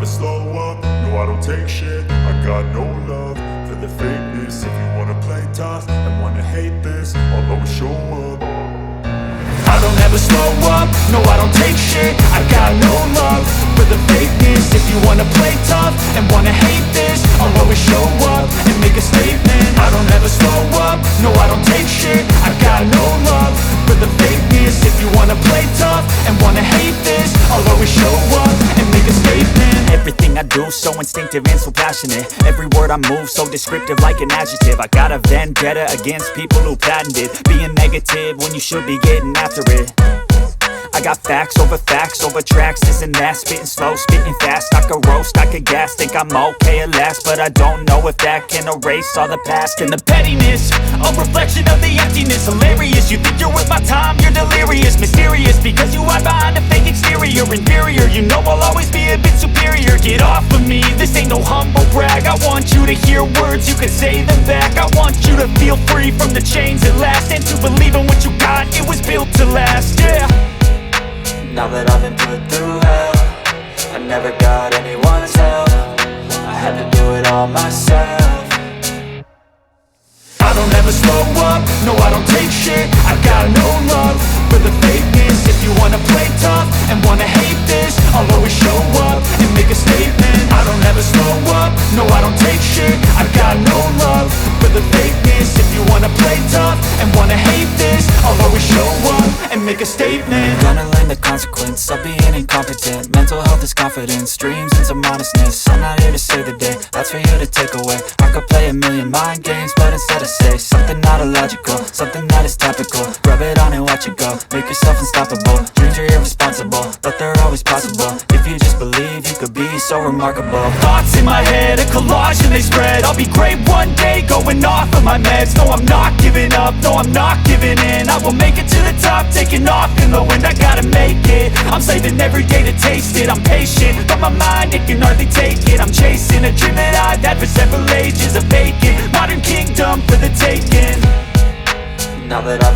slow up, no I don't take shit. I got no love for the fakeness. If you wanna play tough and wanna hate this, I'll always show up. I don't ever slow up, no I don't take shit. I got no love for the fakeness. If you wanna play tough and wanna hate this, I'll always show up and make a statement. I don't ever slow up, no I don't take shit. I got no love for the fakeness. If you wanna play tough and wanna hate this, I'll always show up and make a statement. Everything I do so instinctive and so passionate. Every word I move so descriptive like an adjective. I got a vendetta against people who patented being negative when you should be getting after it. I got facts over tracks, this and that. Spitting slow, spitting fast, I could roast, I could gas. Think I'm okay at last, but I don't know if that can erase all the past. And the pettiness, a reflection of the emptiness. Hilarious, you think you're worth my time, you're delirious. Mysterious, because you hide behind a fake exterior. Inferior, you know I'll always be a bit superior. Get off of me, this ain't no humble brag. I want you to hear words, you can say them back. I want you to feel free from the chains at last, and to believe in what you got, it was built to last, yeah. Now that I've been put through hell, I never got anyone's help. I had to do it all myself. I don't ever slow up, no I don't take shit. I got no love for the fakeness. If you wanna play tough and wanna hate this, I'll always show up and make a statement. I don't ever slow up, no I don't take shit. I got no love for the fakeness. If you wanna play tough and wanna hate this, I'll always show up and make a statement. Gonna learn the consequence of being incompetent. Mental health is confidence, dreams and some honestness. I'm not here to save the day, that's for you to take away. I could play a million mind games, but instead I say something not illogical, something that is topical. Rub it on and watch it go, make yourself unstoppable. Dreams are irresponsible, but they're always possible. If you just believe, you could be so remarkable. Thoughts in my head, a collage and they spread. I'll be great one day, going off of my meds. No, I'm not giving up, no, I'm not giving in. I will make it to the top, taking off in the wind. I gotta make it, I'm saving every day to taste it. I'm patient, but my mind, it can hardly take it. I'm chasing a dream that I've had for several ages. A vacant, modern kingdom for the taking. Now that I've